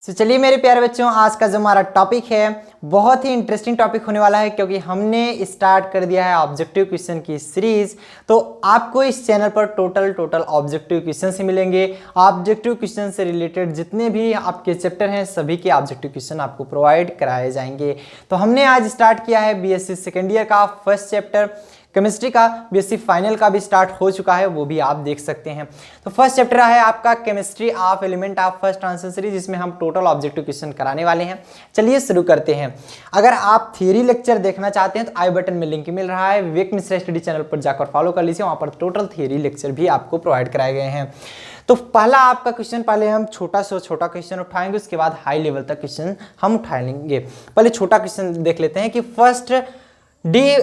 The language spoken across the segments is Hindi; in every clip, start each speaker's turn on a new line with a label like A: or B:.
A: चलिए मेरे प्यारे बच्चों, आज का जो हमारा टॉपिक है बहुत ही इंटरेस्टिंग टॉपिक होने वाला है, क्योंकि हमने स्टार्ट कर दिया है ऑब्जेक्टिव क्वेश्चन की सीरीज। तो आपको इस चैनल पर टोटल ऑब्जेक्टिव क्वेश्चन से मिलेंगे। ऑब्जेक्टिव क्वेश्चन से रिलेटेड जितने भी आपके चैप्टर हैं सभी के ऑब्जेक्टिव क्वेश्चन आपको प्रोवाइड कराए जाएंगे। तो हमने आज स्टार्ट किया है बीएससी सेकेंड ईयर का फर्स्ट चैप्टर केमिस्ट्री का। बीएससी फाइनल का भी स्टार्ट हो चुका है, वो भी आप देख सकते हैं। तो फर्स्ट चैप्टर है आपका chemistry of element of first transition series, जिसमें हम टोटल ऑब्जेक्टिव क्वेश्चन कराने वाले हैं। चलिए शुरू करते हैं। अगर आप थियरी लेक्चर देखना चाहते हैं तो आई बटन में लिंक मिल रहा है, विवेक मिश्रा स्टडी चैनल पर जाकर फॉलो कर लीजिए, वहाँ पर टोटल थियरी लेक्चर भी आपको प्रोवाइड कराए गए हैं। तो पहला आपका क्वेश्चन, पहले हम छोटा क्वेश्चन उठाएंगे, उसके बाद हाई लेवल तक क्वेश्चन हम उठा लेंगे। पहले छोटा क्वेश्चन देख लेते हैं कि first D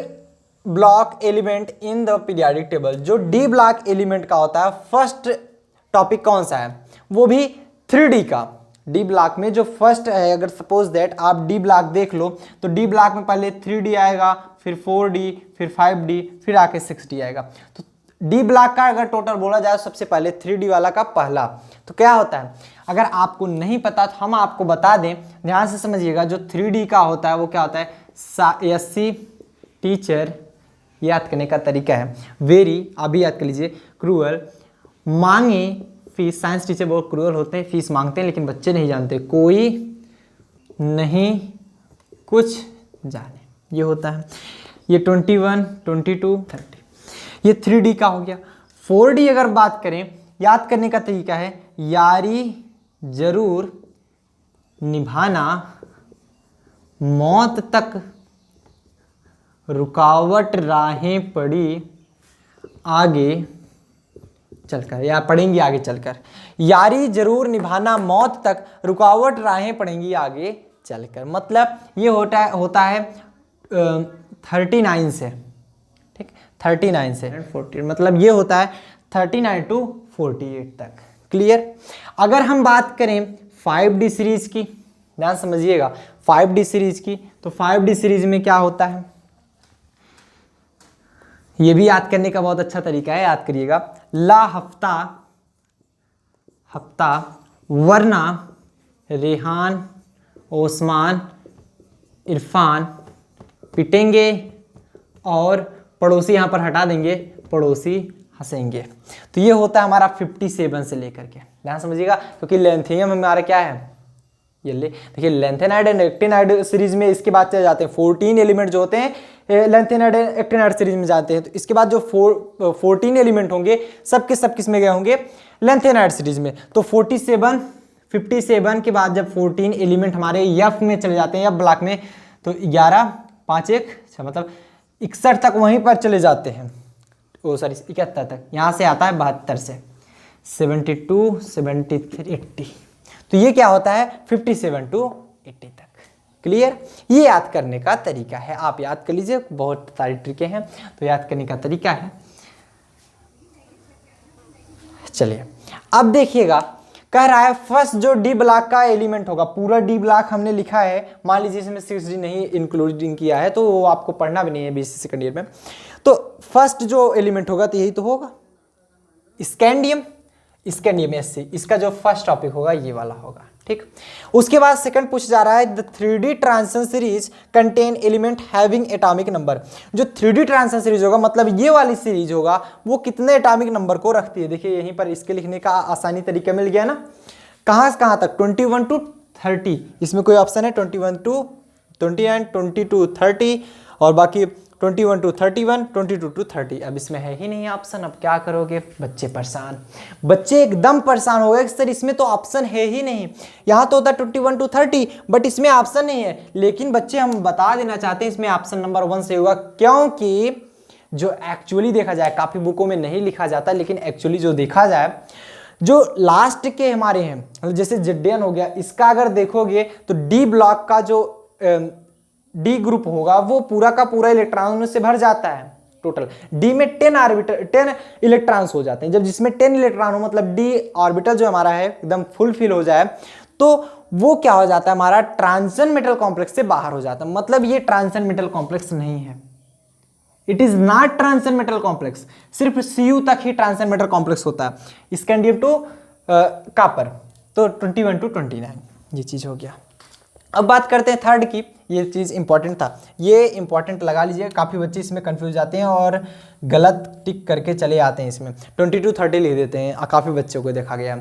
A: block element in the periodic table. जो डी ब्लॉक एलिमेंट का होता है फर्स्ट टॉपिक कौन सा है, वो भी 3D का। डी ब्लॉक में जो फर्स्ट है, अगर सपोज दैट आप डी ब्लॉक देख लो तो डी ब्लॉक में पहले 3D आएगा, फिर 4D, फिर 5D, फिर आके 6D आएगा। तो डी ब्लॉक का अगर टोटल बोला जाए सबसे पहले 3D वाला का पहला तो क्या होता है, अगर आपको नहीं पता तो हम आपको बता दें, ध्यान से समझिएगा। जो 3D का होता है वो क्या होता है, एससी टीचर याद करने का तरीका है वेरी, अभी याद कर लीजिए, क्रूअल, मांगे फीस। साइंस टीचर बहुत क्रूअल होते हैं, फीस मांगते हैं, लेकिन बच्चे नहीं जानते, कोई नहीं कुछ जाने, ये होता है। ये 21, 22, 30, ये 3D का हो गया। 4D अगर बात करें, याद करने का तरीका है यारी जरूर निभाना, मौत तक रुकावट राहें पड़ी आगे चलकर, या पड़ेंगी आगे चलकर। यारी जरूर निभाना, मौत तक रुकावट राहें पड़ेंगी आगे चलकर। मतलब ये होता है 39 से, ठीक, 39 से 40, मतलब ये होता है 39 to 48 तक। क्लियर। अगर हम बात करें 5D सीरीज की, ध्यान समझिएगा 5D सीरीज की, तो 5D सीरीज में क्या होता है, ये भी याद करने का बहुत अच्छा तरीका है, याद करिएगा। ला हफ्ता वरना रेहान, ओस्मान, इरफान पिटेंगे और पड़ोसी यहाँ पर हटा देंगे, पड़ोसी हंसेंगे। तो ये होता है हमारा 57 से लेकर के, ध्यान समझिएगा, क्योंकि लेंथियम हमारा क्या है, ये देखिए लेंथेनाइड एंड एक्टिनाइड सीरीज में इसके बाद चले जाते हैं 14 एलिमेंट जो होते हैं लेंथेनाइड एक्टिनाइड सीरीज में जाते हैं। तो इसके बाद जो 14 एलिमेंट होंगे सब किस में गए होंगे, लेंथेनाइड सीरीज में। तो 57 के बाद जब 14 एलिमेंट हमारे एफ में चले जाते हैं, एफ ब्लॉक में, तो 11, 5, 1, 6, मतलब 61 तक वहीं पर चले जाते हैं। ओ सॉरी 71 तक, यहाँ से आता है 72 से 72, 73, 80। तो ये क्या होता है 57 to 80 तक। क्लियर। ये याद करने का तरीका है, आप याद कर लीजिए, बहुत सारी ट्रिकें हैं, तो याद करने का तरीका है। चलिए अब देखिएगा, कह रहा है फर्स्ट जो डी ब्लॉक का एलिमेंट होगा, पूरा डी ब्लॉक हमने लिखा है, मान लीजिए इसमें 6D नहीं इंक्लूडिंग किया है तो वो आपको पढ़ना भी नहीं है बीएससी सेकंड ईयर में। तो फर्स्ट जो एलिमेंट होगा तो यही तो होगा स्कैंडियम SC, इसका जो फर्स्ट टॉपिक होगा ये वाला होगा, ठीक। उसके बाद सेकंड पूछ जा रहा है the 3D transition series contain element having atomic number. जो 3D ट्रांजिशन सीरीज होगा, मतलब ये वाली सीरीज होगा, वो कितने एटॉमिक नंबर को रखती है। देखिए यहीं पर इसके लिखने का आसानी तरीका मिल गया ना, कहाँ से कहाँ तक, 21 to 30, इसमें कोई ऑप्शन है 21 to 29, 20 to 30, और बाकी 21 to 31, 22 to 30। अब इसमें है ही नहीं ऑप्शन, अब क्या करोगे, बच्चे परेशान, बच्चे एकदम परेशान हो गए सर इसमें तो ऑप्शन है ही नहीं। यहाँ तो होता है 21 to 30, बट इसमें ऑप्शन नहीं है। लेकिन बच्चे हम बता देना चाहते हैं इसमें ऑप्शन नंबर 1 से होगा, क्योंकि जो एक्चुअली देखा जाए, काफ़ी बुकों में नहीं लिखा जाता, लेकिन एक्चुअली जो देखा जाए, जो लास्ट के हमारे हैं, जैसे ZN हो गया, इसका अगर देखोगे तो डी ब्लॉक का जो डी ग्रुप होगा वो पूरा का पूरा इलेक्ट्रॉन से भर जाता है। टोटल डी में 10 इलेक्ट्रॉन्स हो जाते हैं। जब जिसमें 10 इलेक्ट्रॉन हो, मतलब डी ऑर्बिटल जो हमारा है एकदम फुल फिल हो जाए, तो वो क्या हो जाता है, हमारा ट्रांजिशन मेटल कॉम्प्लेक्स से बाहर हो जाता है। मतलब ये ट्रांजिशन मेटल कॉम्प्लेक्स नहीं है, it is not transition metal complex. सिर्फ Cu तक ही ट्रांजिशन मेटल कॉम्प्लेक्स होता है, स्कैंडियम टू कॉपर। तो 21 to 29 ये चीज़ हो गया। अब बात करते हैं थर्ड की। ये चीज़ इंपॉर्टेंट था, ये इंपॉर्टेंट लगा लीजिए, काफ़ी बच्चे इसमें कंफ्यूज जाते हैं और गलत टिक करके चले आते हैं, इसमें 22 30 लिख देते हैं, काफ़ी बच्चों को देखा गया।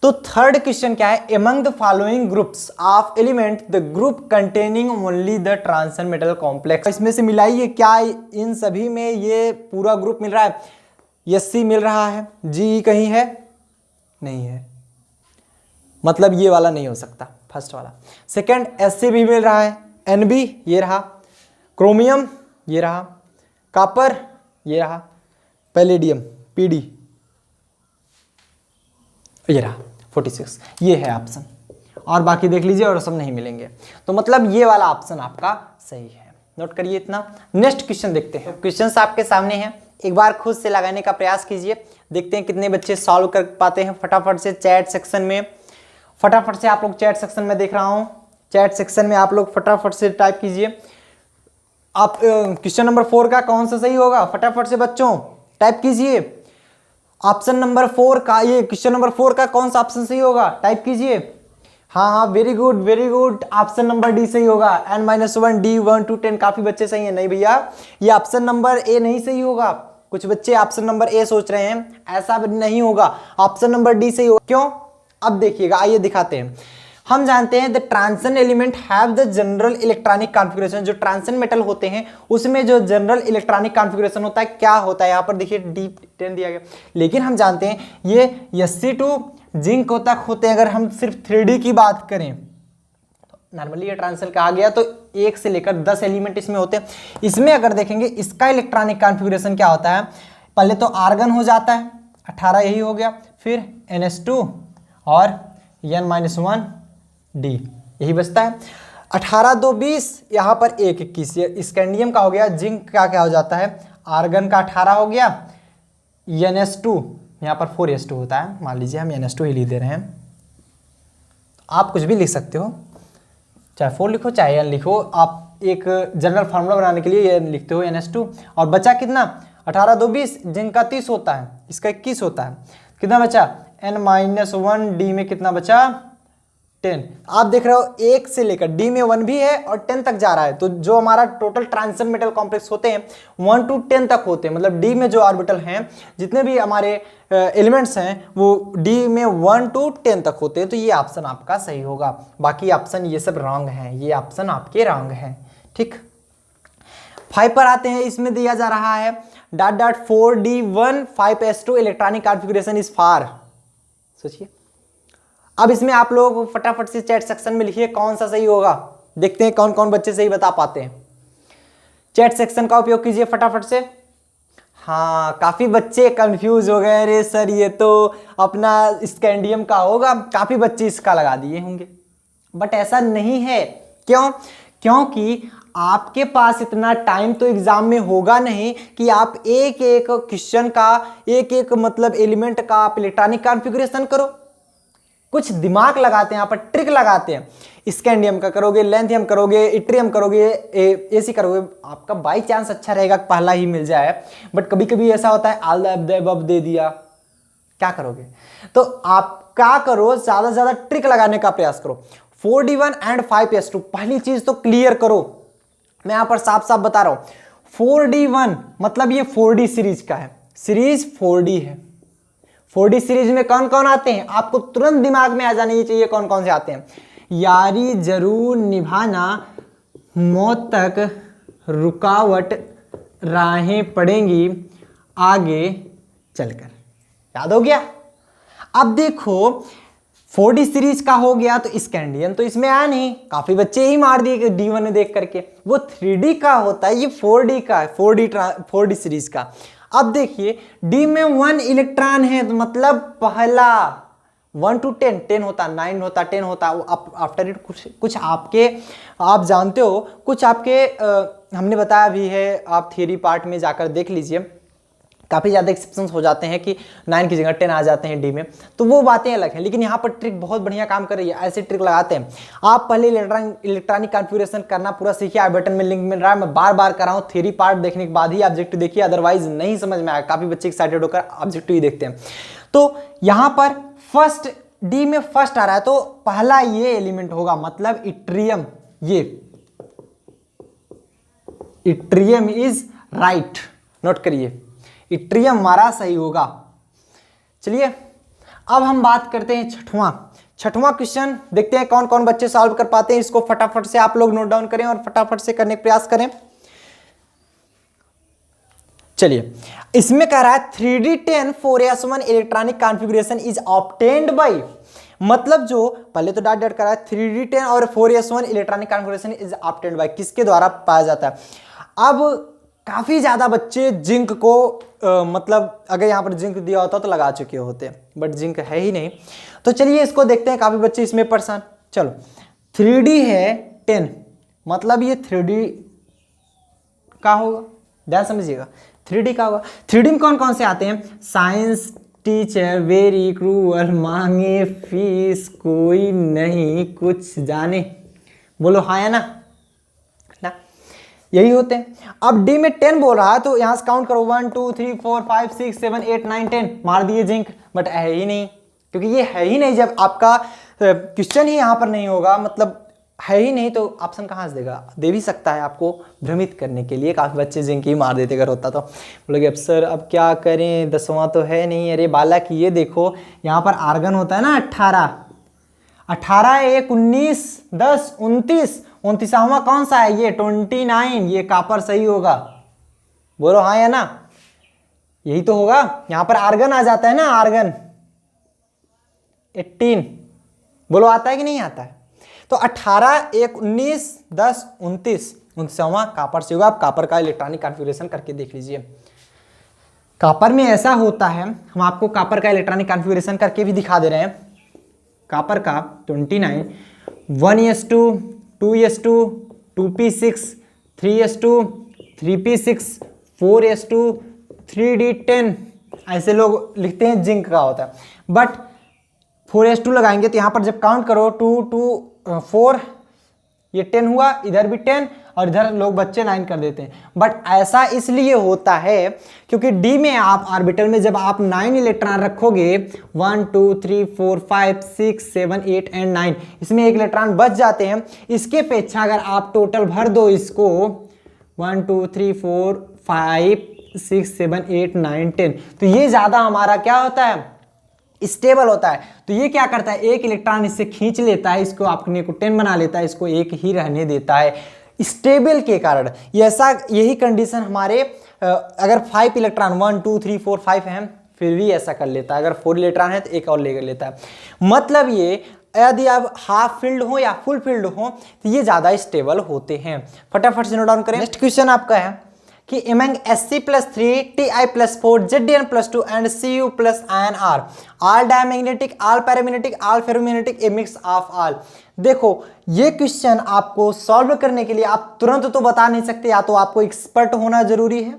A: तो थर्ड क्वेश्चन क्या है, among the following groups of element the group containing only the ट्रांसन metal complex. इसमें से मिलाइए, क्या इन सभी में ये पूरा ग्रुप मिल रहा है? एससी मिल रहा है, जी कहीं है? नहीं है, मतलब ये वाला नहीं हो सकता, फर्स्ट वाला। सेकंड, एससी भी मिल रहा है, एनबी ये रहा, क्रोमियम ये रहा, कॉपर ये रहा, पैलेडियम पीडी ये रहा 46, ये है ऑप्शन। और बाकी देख लीजिए और सब नहीं मिलेंगे, तो मतलब ये वाला ऑप्शन आपका सही है, नोट करिए इतना। नेक्स्ट क्वेश्चन देखते हैं। क्वेश्चंस आपके सामने हैं, एक बार खुद से लगाने का प्रयास कीजिए, देखते हैं कितने बच्चे सॉल्व कर पाते हैं फटाफट से चैट सेक्शन में। फटाफट से आप लोग चैट सेक्शन में देख रहा हूं, चैट सेक्शन में आप लोग फटाफट से टाइप कीजिए। आप क्वेश्चन नंबर 4 का कौन सा सही होगा, फटाफट से बच्चों टाइप कीजिए। ऑप्शन नंबर 4 का, ये क्वेश्चन नंबर 4 का कौन सा ऑप्शन सही होगा, टाइप कीजिए। हाँ हाँ, very good very good, option number D सही होगा, n-1 d 1 to 10। काफी बच्चे सही हैं। नहीं भैया, ये ऑप्शन नंबर ए नहीं सही होगा, कुछ बच्चे ऑप्शन नंबर ए सोच रहे हैं, ऐसा नहीं होगा, ऑप्शन नंबर डी सही होगा। क्यों, अब देखिएगा, आइए दिखाते हैं। हम जानते हैं the ट्रांसन element have the general electronic configuration, जो ट्रांसन मेटल होते हैं उसमें जो जनरल इलेक्ट्रॉनिक कॉन्फ़िगरेशन होता है क्या होता है, यहाँ पर देखिए D10 दिया गया। लेकिन हम जानते हैं ये Sc2 जिंक तक होते हैं। अगर हम सिर्फ 3D की बात करें तो नॉर्मली ये ट्रांसल कहा गया तो 1 से लेकर 10 एलिमेंट इसमें होते हैं। इसमें अगर देखेंगे इसका इलेक्ट्रॉनिक कॉन्फ़िगरेशन क्या होता है, पहले तो आर्गन हो जाता है 18, यही हो गया, फिर NH2 और N-1 डी, यही बचता है 18 2 20, यहाँ पर 1 21। स्कैंडियम का हो गया, जिंक का क्या हो जाता है, आर्गन का 18 हो गया, NH2 यहाँ पर 4s2 होता है, मान लीजिए हम NH2 ही लिख दे रहे हैं, आप कुछ भी लिख सकते हो, चाहे 4 लिखो चाहे n लिखो, आप एक जनरल फार्मूला बनाने के लिए ये लिखते हो NH2। और बचा कितना, 18 2 20, जिंक का 30 होता है, इसका 21 होता है, कितना बचा, N-1 डी में कितना बचा, 10। आप देख रहे हो 1 से लेकर डी में 1 भी है और 10 तक जा रहा है, तो जो हमारा टोटल ट्रांसन मेटल कॉम्प्लेक्स होते हैं 1 to 10 तक होते हैं, मतलब डी में जो ऑर्बिटल हैं, जितने भी हमारे एलिमेंट्स हैं वो डी में 1 to 10 तक होते हैं, तो ये ऑप्शन आपका सही होगा। बाकी ऑप्शन ये सब रॉन्ग हैं, ये ऑप्शन आपके रॉन्ग हैं, ठीक। 5 पर आते हैं, इसमें दिया जा रहा है .4d1 5s2 electronic configuration is far. सोचिए, अब इसमें आप लोग फटाफट से चैट सेक्शन में लिखिए कौन सा सही होगा, देखते हैं कौन कौन बच्चे सही बता पाते हैं। चैट सेक्शन का उपयोग कीजिए फटाफट से। हाँ, काफी बच्चे कंफ्यूज हो गए, अरे सर ये तो अपना स्कैंडियम का होगा, काफी बच्चे इसका लगा दिए होंगे, बट ऐसा नहीं है। क्यों, क्योंकि आपके पास इतना टाइम तो एग्जाम में होगा नहीं कि आप एक एक क्वेश्चन का, एक एक मतलब एलिमेंट का आप इलेक्ट्रॉनिक कॉन्फ़िगरेशन करो। कुछ दिमाग लगाते हैं, यहाँ पर ट्रिक लगाते हैं। स्कैंडियम का करोगे, लेंथियम करोगे, इट्रियम करोगे, एसी करोगे, आपका बाई चांस अच्छा रहेगा पहला ही मिल जाए, बट कभी कभी ऐसा होता है ऑल द अबव दे दिया, क्या करोगे? तो आप क्या करो, ज्यादा से ज्यादा ट्रिक लगाने का प्रयास करो। 4d1 एंड 5s2 पहली चीज तो क्लियर करो, मैं यहां पर साफ साफ बता रहा हूं। 4d1 मतलब ये 4d सीरीज का है, सीरीज 4d है। 4D सीरीज में कौन कौन आते हैं, आपको तुरंत दिमाग में आ जाना चाहिए कौन कौन से आते हैं। यारी जरूर निभाना, मौत तक रुकावट, राहें पड़ेंगी आगे चलकर, याद हो गया। अब देखो 4D सीरीज का हो गया तो स्कैंडियम तो इसमें आया नहीं, काफी बच्चे ही मार दिए D1 ने देख करके, वो 3D का होता है, ये 4D का है, 4D सीरीज का। अब देखिए डी में 1 इलेक्ट्रॉन है, तो मतलब पहला 1 to 10, 10 होता, 9 होता, 10 होता, आफ्टर इट कुछ आपके, आप जानते हो कुछ आपके हमने बताया भी है, आप थियरी पार्ट में जाकर देख लीजिए, काफ़ी ज़्यादा एक्सेप्शंस हो जाते हैं कि 9 की जगह 10 आ जाते हैं डी में, तो वो बातें अलग हैं। लेकिन यहाँ पर ट्रिक बहुत बढ़िया काम कर रही है, ऐसे ट्रिक लगाते हैं। आप पहले इलेक्ट्रॉनिक कॉन्फ़िगरेशन करना पूरा सीखिए, आई बटन में लिंक मिल रहा है, मैं बार बार कर रहा हूँ, थ्योरी पार्ट देखने के बाद ही ऑब्जेक्टिव देखिए, अदरवाइज नहीं समझ में आएगा। काफ़ी बच्चे एक्साइटेड होकर ऑब्जेक्टिव ही देखते हैं। तो यहाँ पर फर्स्ट डी में फर्स्ट आ रहा है तो पहला ये एलिमेंट होगा, मतलब इट्रियम। ये इट्रियम इज राइट, नोट करिए, इट्रियम हमारा सही होगा। चलिए अब हम बात करते हैं छठवां क्वेश्चन, देखते हैं कौन कौन बच्चे सॉल्व कर पाते हैं। इसको फटाफट से आप लोग नोट डाउन करें और फटाफट से करने का प्रयास करें। चलिए इसमें कह रहा है 3D10 4s1 electronic configuration is obtained by, मतलब जो पहले तो डॉट डॉट कर रहा है 3D10 और 4s1 electronic configuration is obtained by, किसके द्वारा पाया जाता है। अब काफी ज्यादा बच्चे जिंक को मतलब अगर यहाँ पर जिंक दिया होता तो लगा चुके होते, बट जिंक है ही नहीं। तो चलिए इसको देखते हैं, काफी बच्चे इसमें परेशान। चलो 3D है 10, मतलब ये 3D का होगा, ध्यान समझिएगा 3D का होगा। 3D में कौन कौन से आते हैं, साइंस टीचर वेरी क्रूअल, मांगे फीस कोई नहीं कुछ जाने, बोलो हाँ या ना, यही होते हैं। अब डी में 10 बोल रहा है तो यहां से काउंट करो 1 2 3 4 5 6 7 8 9 10, मार दिए जिंक, बट है ही नहीं, क्योंकि ये है ही नहीं। जब आपका क्वेश्चन ही यहां पर नहीं होगा, मतलब है ही नहीं, तो ऑप्शन कहां से देगा, दे भी सकता है आपको भ्रमित करने के लिए। काफी बच्चे जिंक ही मार देते अगर होता तो। बोलोगे अब सर अब क्या करें, 10वां तो है नहीं। अरे बालक ये देखो यहाँ पर आर्गन होता है ना 18 1 19 10 29, 29वां कौन सा है, ये 29, ये कॉपर सही होगा, बोलो हाँ या ना, यही तो होगा। यहां पर आर्गन आ जाता है ना, आर्गन 18, बोलो आता है कि नहीं आता है। तो 18 1 19 10 29, 29वां कॉपर से होगा। आप कॉपर का इलेक्ट्रॉनिक कॉन्फ़िगरेशन करके देख लीजिए। कॉपर में ऐसा होता है, हम आपको कॉपर का इलेक्ट्रॉनिक कॉन्फ़िगरेशन करके भी दिखा दे रहे हैं। कॉपर का 29 1s2 2s2 2p6 3s2 3p6 4s2 3d10, ऐसे लोग लिखते हैं जिंक का होता है। बट 4s2 लगाएंगे तो यहाँ पर जब काउंट करो 2 2 4, ये 10 हुआ, इधर भी 10 और इधर लोग बच्चे 9 कर देते हैं। बट ऐसा इसलिए होता है क्योंकि डी में आप ऑर्बिटल में जब आप 9 इलेक्ट्रॉन रखोगे 1 2 3 4 5 6 7 8 एंड 9, इसमें एक इलेक्ट्रॉन बच जाते हैं। इसके अपेक्षा अगर आप टोटल भर दो इसको 1 2 3 4 5 6 7 8 9 10, तो ये ज्यादा हमारा क्या होता है, स्टेबल होता है। तो ये क्या करता है, एक इलेक्ट्रॉन इससे खींच लेता है, इसको अपने को 10 बना लेता है, इसको एक ही रहने देता है स्टेबल के कारण। ये ऐसा यही कंडीशन हमारे अगर 5 इलेक्ट्रॉन 1 2 3 4 5 हैं फिर भी ऐसा कर लेता है। अगर 4 इलेक्ट्रॉन है तो एक और लेकर लेता है। मतलब ये यदि आप हाफ फील्ड हो या फुल फील्ड हो तो ये ज्यादा स्टेबल होते हैं। फटाफट से नोट डाउन करें। नेक्स्ट क्वेश्चन आपका है कि among Sc+3 Ti+4 Zn+2 and Cu+InR all diamagnetic all paramagnetic all ferromagnetic a mix of all। देखो ये क्वेश्चन आपको सॉल्व करने के लिए आप तुरंत तो बता नहीं सकते, या तो आपको एक्सपर्ट होना जरूरी है,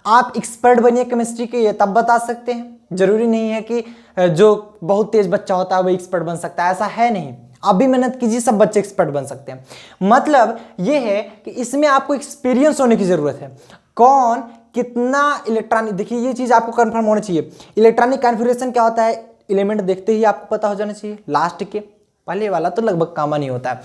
A: आप एक्सपर्ट बनिए केमिस्ट्री के, ये तब बता सकते हैं। जरूरी नहीं है कि जो बहुत तेज बच्चा होता है वो एक्सपर्ट बन सकता है, ऐसा है नहीं। आप भी मेहनत कीजिए, सब बच्चे एक्सपर्ट बन सकते हैं। मतलब ये है कि इसमें आपको एक्सपीरियंस होने की जरूरत है। कौन कितना इलेक्ट्रॉनिक, देखिए ये चीज आपको कंफर्म होना चाहिए। इलेक्ट्रॉनिक कॉन्फ़िगरेशन क्या होता है, एलिमेंट देखते ही आपको पता हो जाना चाहिए। लास्ट के पहले वाला तो लगभग कॉमन ही होता है।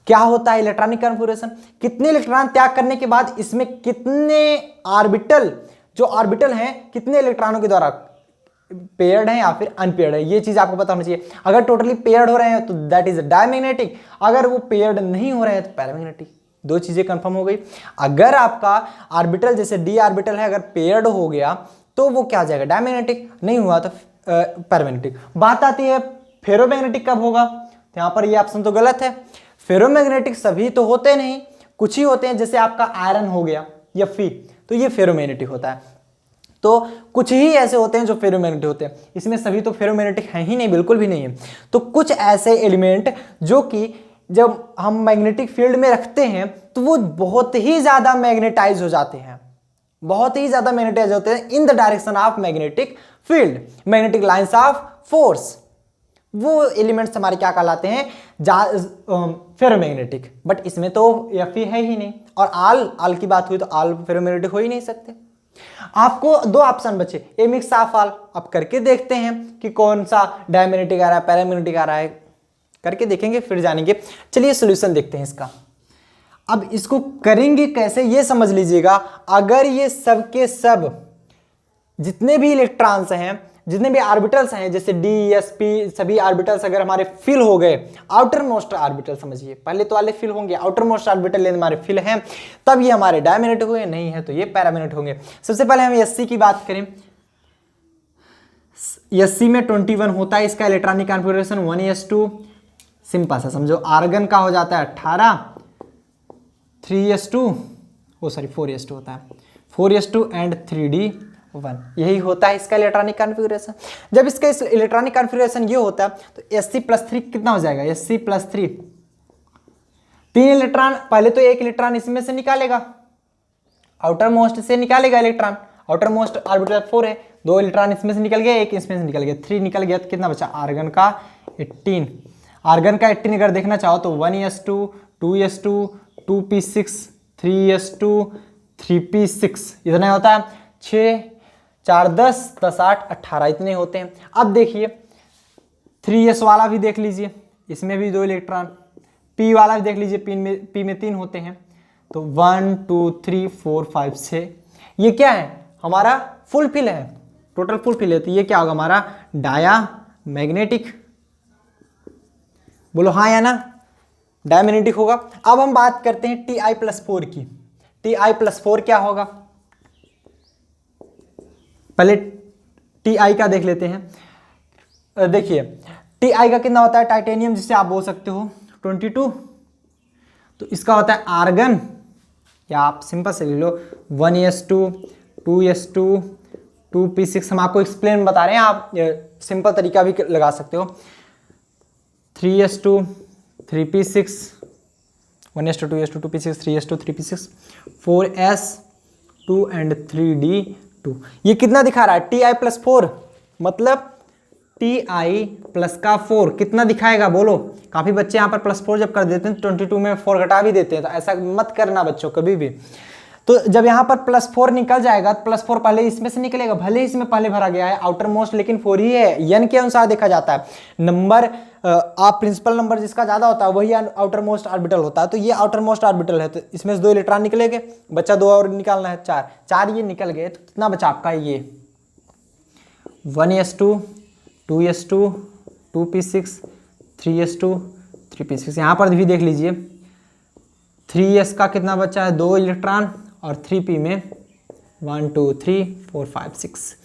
A: क्या होता है इलेक्ट्रॉनिक कॉन्फ़िगरेशन, कितने इलेक्ट्रॉन त्याग करने के बाद इसमें कितने ऑर्बिटल, जो ऑर्बिटल हैं कितने इलेक्ट्रॉनों के द्वारा पेयर्ड है या फिर अनपेयर्ड है, ये चीज आपको पता होना चाहिए। अगर टोटली पेयर्ड हो रहे हैं तो दैट इज डायमैग्नेटिक, अगर वो पेयर्ड नहीं हो रहे हैं तो पैरामैग्नेटिक। दो चीजें कंफर्म हो गई। अगर आपका ऑर्बिटल जैसे डी ऑर्बिटल है अगर पेयर्ड हो गया तो वो क्या हो जाएगा, डायमैग्नेटिक, नहीं हुआ तो पैरामैग्नेटिक। बात आती है फेरोमैग्नेटिक कब होगा, तो यहां पर ये ऑप्शन तो गलत है। फेरोमैग्नेटिक सभी तो होते नहीं, कुछ ही होते हैं, जैसे आपका आयरन हो गया या फी, तो ये फेरोमैग्नेटिक होता है। तो कुछ ही ऐसे होते हैं जो फेरोमैग्नेटिक होते हैं, इसमें सभी तो फेरोमैग्नेटिक हैं ही नहीं, बिल्कुल भी नहीं है। तो कुछ ऐसे एलिमेंट जो कि जब हम मैग्नेटिक फील्ड में रखते हैं तो वो बहुत ही ज्यादा मैग्नेटाइज हो जाते हैं, बहुत ही ज्यादा मैग्नेटाइज होते हैं in the direction of magnetic field, magnetic lines of force. वो एलिमेंट्स हमारे क्या कहलाते हैं, फेरोमैग्नेटिक। बट इसमें तो एफ है ही नहीं, और आल की बात हुई तो आल फेरोमैग्नेटिक हो ही नहीं सकते। आपको दो ऑप्शन बचे, ए मिक्स ऑफ ऑल। अब करके देखते हैं कि कौन सा डायमैग्नेटिक आ रहा है, पैरामैग्नेटिक आ रहा है, करके देखेंगे फिर जानेंगे। चलिए सॉल्यूशन देखते हैं इसका। अब इसको करेंगे कैसे ये समझ लीजिएगा। अगर ये सब के सब जितने भी इलेक्ट्रॉन्स हैं, जितने भी ऑर्बिटल्स हैं, जैसे डी एस पी सभी ऑर्बिटल्स अगर हमारे फिल हो गए, आउटर मोस्ट ऑर्बिटल समझिए, पहले तो वाले फिल होंगे, आउटर मोस्ट ऑर्बिटल हमारे फिल हैं, तब ये हमारे डायमैग्नेटिक होंगे, नहीं है तो ये पैरामैग्नेटिक होंगे। सबसे पहले हम एससी की बात करें। एससी में 21 होता है इसका इलेक्ट्रॉनिक कॉन्फ़िगरेशन 1s2। सिंपल सा समझो, आर्गन का हो जाता है 18, 3s2 4s2 होता है, 4s2 एंड 3d1, यही होता है इसका इलेक्ट्रॉनिक कॉन्फ़िगरेशन। जब इसका इलेक्ट्रॉनिक कॉन्फ़िगरेशन ये होता है तो Sc+3 कितना हो जाएगा, Sc+3 3 इलेक्ट्रॉन, पहले तो एक इलेक्ट्रॉन इसमें से निकालेगा, आउटर मोस्ट से निकालेगा इलेक्ट्रॉन, आउटर मोस्ट ऑर्बिटल 4 है, 2 इलेक्ट्रॉन इसमें से निकल गया, एक इसमें से निकल गया, 3 निकल गया, तो कितना बचा आर्गन का 18। आर्गन का 18 अगर देखना चाहो तो 1s2, 2s2, 2p6, 3s2, 3p6, इतना होता है 6, 4, 10, 10, 8, 18, इतने होते हैं। अब देखिए 3s वाला भी देख लीजिए, इसमें भी 2 इलेक्ट्रॉन, p वाला भी देख लीजिए, p में 3 होते हैं, तो 1, 2, 3, 4, 5, 6, ये क्या है हमारा फुल फिल है, टोटल फुल फिल है, तो ये क्या होगा हमारा डाया मैग्नेटिक। बोलो हाँ या ना, डायमैग्नेटिक होगा। अब हम बात करते हैं Ti+4 की। Ti+4 क्या होगा, पहले Ti का देख लेते हैं। देखिए Ti का कितना होता है, टाइटेनियम जिसे आप बोल सकते हो 22, तो इसका होता है आर्गन, या आप सिंपल से ले लो 1s2, 2s2, 2p6, हम आपको एक्सप्लेन बता रहे हैं, आप सिंपल तरीका भी लगा सकते हो, 3s2, 3p6, 1s2, 2s2, 2p6, 3s2, 3p6, 4s2 and 3d2। ये कितना दिखा रहा है Ti+4, मतलब Ti प्लस का 4 कितना दिखाएगा बोलो। काफ़ी बच्चे यहाँ पर +4 जब कर देते हैं 22 में 4 घटा भी देते हैं, तो ऐसा मत करना बच्चों कभी भी। तो जब यहाँ पर +4 निकल जाएगा, +4 पहले इसमें से निकलेगा, भले ही इसमें पहले भरा गया है आउटर मोस्ट, लेकिन 4 ही है, एन के अनुसार देखा जाता है नंबर। आप प्रिंसिपल नंबर जिसका ज़्यादा होता है वही आउटर मोस्ट ऑर्बिटल होता है, तो ये आउटर मोस्ट ऑर्बिटल है, तो इसमें से 2 इलेक्ट्रॉन निकलेंगे, बच्चा 2 और निकालना है, 4 ये निकल गए, तो कितना बचा आपका ये 1s2, 2s2, 2p6, 3s2, 3p6। यहाँ पर भी देख लीजिए 3s का कितना बचा है 2 इलेक्ट्रॉन, और 3p में 1, 2, 3, 4, 5, 6,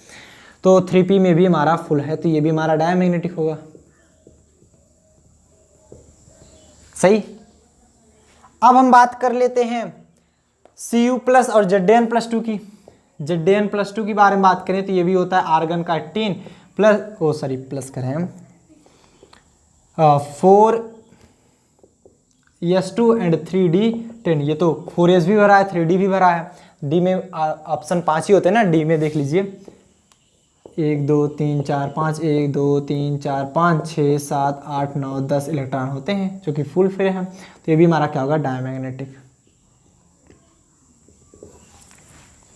A: तो 3p में भी हमारा फुल है, तो ये भी हमारा डायमैग्नेटिक होगा। सही। अब हम बात कर लेते हैं Cu+ और Zn+2 की। Zn+2 की बारे में बात करें तो ये भी होता है आर्गन का 18 प्लस करें हम 4s2 एंड 3d10, ये तो 4s भी भरा है 3d भी भरा है, d में ऑप्शन 5 ही होते हैं ना, d में देख लीजिए 1, 2, 3, 4, 5, 1, 2, 3, 4, 5, 6, 7, 8, 9, 10 इलेक्ट्रॉन होते हैं जो कि फुल फिल है, तो ये भी हमारा क्या होगा डायमैग्नेटिक।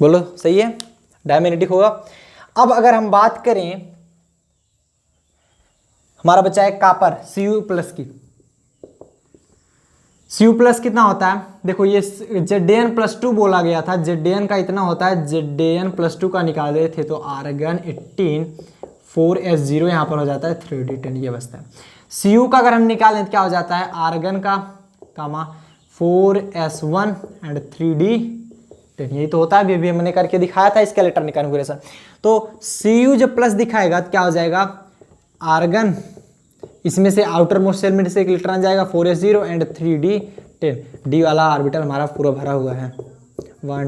A: बोलो सही है, डायमैग्नेटिक होगा। अब अगर हम बात करें, हमारा बचा है कॉपर Cu+ की। Cu+ कितना होता है, देखो ये Zn+2 बोला गया था, Zn का इतना होता है, Zn+2 का निकाल रहे थे तो आर्गन 18, 4s0 यहाँ पर हो जाता है 3d10, ये बचता है। Cu का अगर हम निकालें तो क्या हो जाता है आर्गन का 4s1 एंड 3d10, यही तो होता है, अभी हमने करके दिखाया था इसका इलेक्ट्रॉनिक कॉन्फ़िगरेशन। तो Cu जब प्लस दिखाएगा तो क्या हो जाएगा आर्गन, इसमें से आउटर मोस्ट सेल में से एक इलेक्ट्रॉन जाएगा 4s0 एंड 3d10, डी वाला ऑर्बिटल हमारा पूरा भरा हुआ है 1,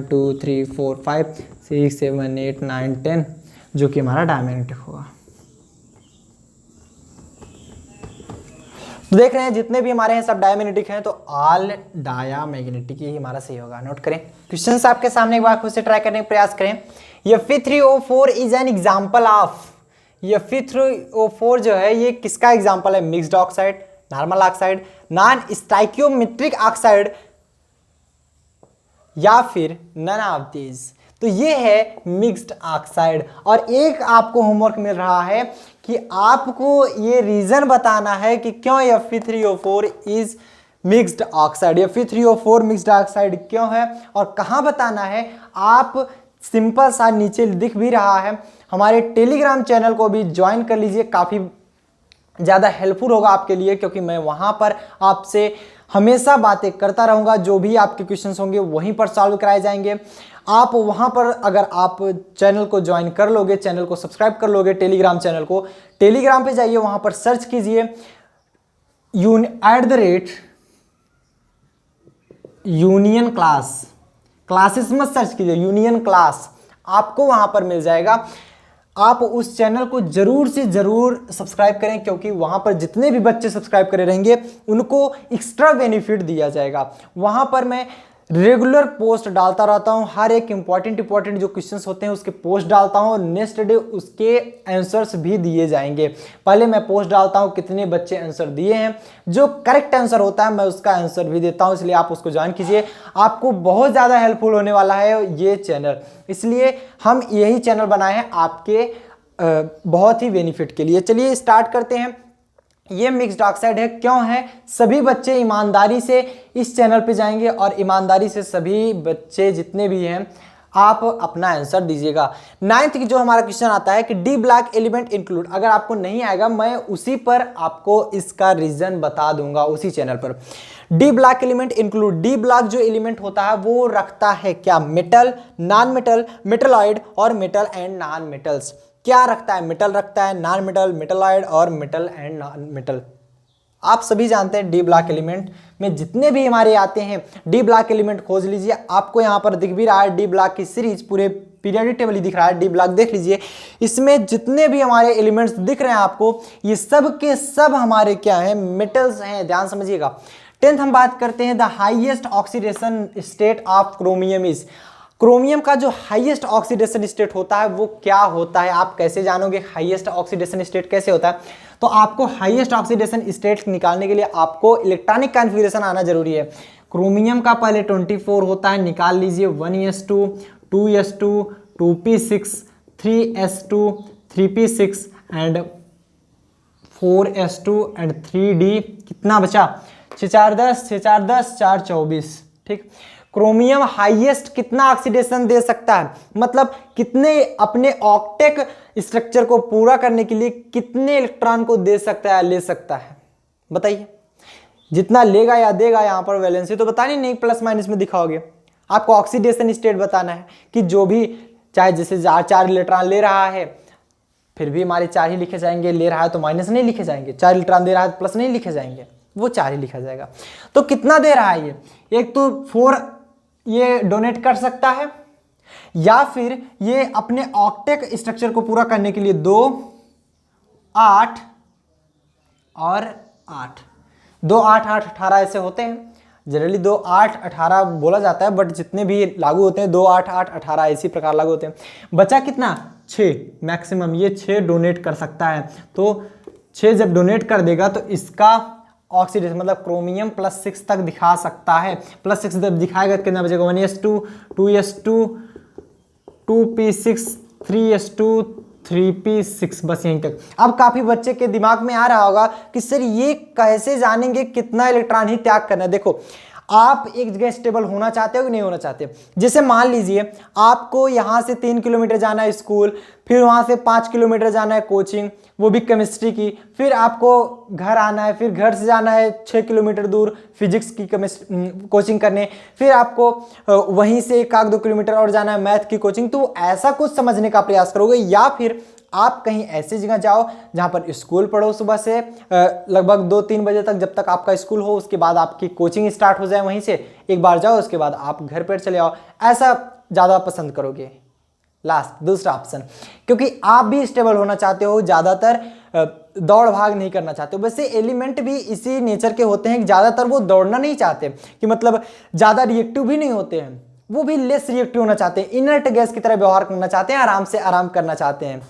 A: 2, 3, 4, 5, 6, 7, 8, 9, 10, जो कि हमारा डायमैग्नेटिक होगा। तो देख रहे हैं जितने भी हमारे हैं सब डायमैग्नेटिक हैं, तो ऑल डायामैग्नेटिक यही हमारा सही होगा। नोट करें, क्वेश्चन आपके सामने एक बार खुद से ट्राई करने का प्रयास करें। Fe3O4 is an example of, ये Fe3O4 जो है ये किसका एग्जाम्पल है, mixed oxide, normal oxide, non stoichiometric oxide, या फिर नन ऑफ दीज। तो ये है मिक्स्ड ऑक्साइड। और एक आपको होमवर्क मिल रहा है कि आपको ये रीजन बताना है कि क्यों Fe3O4 is mixed oxide. Fe3O4 mixed oxide क्यों है और कहाँ बताना है। आप सिंपल सा नीचे दिख भी रहा है, हमारे टेलीग्राम चैनल को भी ज्वाइन कर लीजिए, काफ़ी ज़्यादा हेल्पफुल होगा आपके लिए, क्योंकि मैं वहाँ पर आपसे हमेशा बातें करता रहूँगा। जो भी आपके क्वेश्चंस होंगे वहीं पर सॉल्व कराए जाएंगे। आप वहाँ पर अगर आप चैनल को ज्वाइन कर लोगे, चैनल को सब्सक्राइब कर लोगे, टेलीग्राम चैनल को, टेलीग्राम पे जाइए, वहाँ पर सर्च कीजिए यूनियन क्लास, क्लासेस मत सर्च कीजिए, यूनियन क्लास, आपको वहाँ पर मिल जाएगा। आप उस चैनल को जरूर से जरूर सब्सक्राइब करें, क्योंकि वहाँ पर जितने भी बच्चे सब्सक्राइब करे रहेंगे उनको एक्स्ट्रा बेनिफिट दिया जाएगा। वहाँ पर मैं रेगुलर पोस्ट डालता रहता हूँ, हर एक इंपॉर्टेंट जो क्वेश्चंस होते हैं उसके पोस्ट डालता हूँ, और नेक्स्ट डे उसके आंसर्स भी दिए जाएंगे। पहले मैं पोस्ट डालता हूँ कितने बच्चे आंसर दिए हैं, जो करेक्ट आंसर होता है मैं उसका आंसर भी देता हूँ, इसलिए आप उसको ज्वाइन कीजिए। आपको बहुत ज़्यादा हेल्पफुल होने वाला है ये चैनल, इसलिए हम यही चैनल बनाए हैं आपके बहुत ही बेनिफिट के लिए। चलिए स्टार्ट करते हैं। ये मिक्स्ड ऑक्साइड है, क्यों है। सभी बच्चे ईमानदारी से इस चैनल पे जाएंगे और ईमानदारी से सभी बच्चे जितने भी हैं आप अपना आंसर दीजिएगा। 9th की जो हमारा क्वेश्चन आता है कि डी ब्लॉक एलिमेंट इंक्लूड, अगर आपको नहीं आएगा मैं उसी पर आपको इसका रीजन बता दूंगा उसी चैनल पर। D block element include, D block जो एलिमेंट होता है वो रखता है क्या, मेटल, नॉन मेटल, मेटलॉइड और मेटल एंड नॉन मेटल्स। क्या रखता है, मेटल रखता है, नॉन मेटल, मेटलॉइड और मेटल एंड नॉन मेटल। आप सभी जानते हैं डी ब्लॉक एलिमेंट में जितने भी हमारे आते हैं, डी ब्लॉक एलिमेंट खोज लीजिए। आपको यहाँ पर दिख भी रहा है डी ब्लॉक की सीरीज, पूरे पीरियोडिक टेबल ही दिख रहा है, डी ब्लॉक देख लीजिए। इसमें जितने भी हमारे एलिमेंट्स दिख रहे हैं आपको, ये सब के सब हमारे क्या हैं, मेटल्स हैं, ध्यान समझिएगा। 10th हम बात करते हैं the highest oxidation state of chromium is. Chromium का जो हाईएस्ट ऑक्सीडेशन स्टेट होता है वो क्या होता है। आप कैसे जानोगे हाईएस्ट ऑक्सीडेशन स्टेट कैसे होता है, तो आपको हाईएस्ट ऑक्सीडेशन स्टेट निकालने के लिए आपको इलेक्ट्रॉनिक कॉन्फ़िगरेशन आना जरूरी है। क्रोमियम का पहले 24 होता है, निकाल लीजिए 1s2 2s2 2p6 3s2 3p6 and 4s2 and 3d, कितना बचा 6 4 10 6 4 10 4 24। ठीक, क्रोमियम हाईएस्ट कितना ऑक्सीडेशन दे सकता है, मतलब कितने अपने ऑक्टेट स्ट्रक्चर को पूरा करने के लिए कितने इलेक्ट्रॉन को दे सकता है, ले सकता है, बताइए। जितना लेगा या देगा, यहाँ पर वैलेंसी तो बतानी नहीं, प्लस माइनस में दिखाओगे। आपको ऑक्सीडेशन स्टेट बताना है कि जो भी, चाहे जैसे 4 इलेक्ट्रॉन ले रहा है फिर भी हमारे 4 ही लिखे जाएंगे, ले रहा है तो माइनस नहीं लिखे जाएंगे, 4 इलेक्ट्रॉन दे रहा है तो प्लस नहीं लिखे जाएंगे, वो 4 ही लिखा जाएगा। तो कितना दे रहा है ये, एक तो 4 ये डोनेट कर सकता है, या फिर ये अपने ऑक्टेट स्ट्रक्चर को पूरा करने के लिए 2 8 और 8 2 8 8 18 ऐसे होते हैं। जनरली 2 8 18 बोला जाता है, बट जितने भी लागू होते हैं 2 8 8 18 इसी प्रकार लागू होते हैं। बचा कितना 6 मैक्सिमम, ये 6 डोनेट कर सकता है। तो 6 जब डोनेट कर देगा तो इसका ऑक्सीडेशन मतलब क्रोमियम +6 तक दिखा सकता है। +6 जब दिखाएगा कितना बचेगा, 1s2 2s2 2p6 3s2 3p6, बस यहीं तक। अब काफी बच्चे के दिमाग में आ रहा होगा कि सर ये कैसे जानेंगे कितना इलेक्ट्रॉन ही त्याग करना है। देखो, आप एक जगह स्टेबल होना चाहते हो कि नहीं होना चाहते। जैसे मान लीजिए आपको यहाँ से 3 किलोमीटर जाना है स्कूल, फिर वहाँ से 5 किलोमीटर जाना है कोचिंग, वो भी केमिस्ट्री की, फिर आपको घर आना है, फिर घर से जाना है 6 किलोमीटर दूर फिजिक्स की कोचिंग करने, फिर आपको वहीं से 1-2 किलोमीटर और जाना है मैथ की कोचिंग। तो ऐसा कुछ समझने का प्रयास करोगे, या फिर आप कहीं ऐसी जगह जाओ जहाँ पर स्कूल पढ़ो सुबह से लगभग 2-3 बजे तक, जब तक आपका स्कूल हो, उसके बाद आपकी कोचिंग स्टार्ट हो जाए, वहीं से एक बार जाओ, उसके बाद आप घर पर चले आओ, ऐसा ज़्यादा पसंद करोगे। लास्ट दूसरा ऑप्शन, क्योंकि आप भी स्टेबल होना चाहते हो, ज़्यादातर दौड़ भाग नहीं करना चाहते हो। वैसे एलिमेंट भी इसी नेचर के होते हैं कि ज़्यादातर वो दौड़ना नहीं चाहते, कि मतलब ज़्यादा रिएक्टिव भी नहीं होते हैं, वो भी लेस रिएक्टिव होना चाहते हैं, इनर्ट गैस की तरह व्यवहार करना चाहते हैं, आराम से आराम करना चाहते हैं।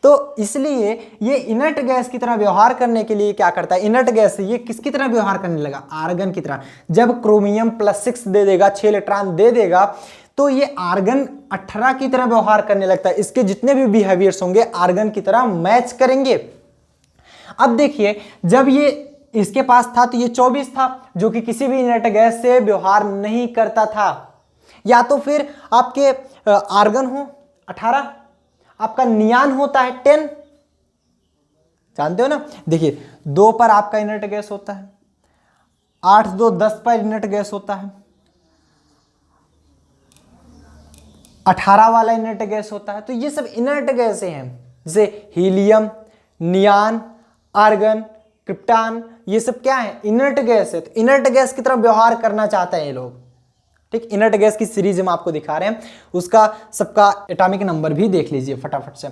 A: तो इसलिए ये इनर्ट गैस की तरह व्यवहार करने के लिए क्या करता है, इनर्ट गैस ये किसकी तरह व्यवहार करने लगा, आर्गन की तरह। जब क्रोमियम +6 दे देगा, 6 इलेक्ट्रॉन दे देगा, तो ये आर्गन 18 की तरह व्यवहार करने लगता है। इसके जितने भी बिहेवियर्स होंगे आर्गन की तरह मैच करेंगे। अब देखिए, जब ये इसके पास था तो ये 24 था, जो कि किसी भी इनर्ट गैस से व्यवहार नहीं करता था। या तो फिर आपके आर्गन हो 18, आपका नियान होता है 10, जानते हो ना। देखिए 2 पर आपका इनर्ट गैस होता है, 8 2 10 पर इनर्ट गैस होता है, 18 वाला इनर्ट गैस होता है। तो ये सब इनर्ट गैसें हैं, जैसे हीलियम, नियान, आर्गन, क्रिप्टॉन, ये सब क्या है, इनर्ट गैस है। तो इनर्ट गैस की तरह व्यवहार करना चाहते हैं ये लोग। ठीक, इनर्ट गैस की सीरीज हम आपको दिखा रहे हैं, उसका सबका एटॉमिक नंबर भी देख लीजिए फटाफट से।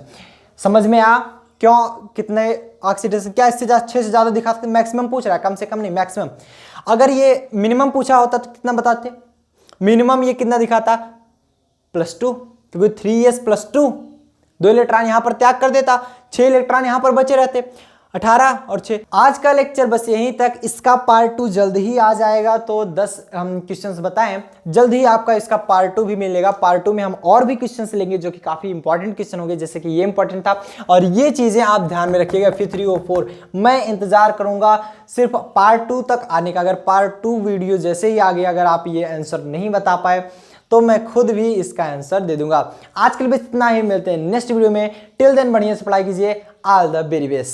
A: समझ में आ क्यों कितने ऑक्सीडेशन, क्या इससे 6 से ज्यादा दिखा सकते, मैक्सिमम पूछ रहा है, कम से कम नहीं, मैक्सिमम। अगर ये मिनिमम पूछा होता तो कितना बताते, मिनिमम ये कितना दिखाता, +2, क्योंकि 3s +2, 2 इलेक्ट्रॉन यहां पर त्याग कर देता, 6 इलेक्ट्रॉन यहां पर बचे रहते, 18 और 6। आज का लेक्चर बस यहीं तक, इसका पार्ट 2 जल्द ही आ जाएगा। तो 10 हम क्वेश्चंस बताएं, जल्द ही आपका इसका पार्ट 2 भी मिलेगा। पार्ट 2 में हम और भी क्वेश्चंस लेंगे जो कि काफी इंपॉर्टेंट क्वेश्चन होंगे, जैसे कि ये इंपॉर्टेंट था। और ये चीजें आप ध्यान में रखिएगा। फिर 3 और 4 मैं इंतजार करूंगा सिर्फ पार्ट 2 तक आने का। अगर पार्ट 2 वीडियो जैसे ही आ गया, अगर आप ये आंसर नहीं बता पाए तो मैं खुद भी इसका आंसर दे दूंगा। आज के लिए बस इतना ही, मिलते हैं नेक्स्ट वीडियो में। टिल देन बढ़िया से पढ़ाई कीजिए। All the very best.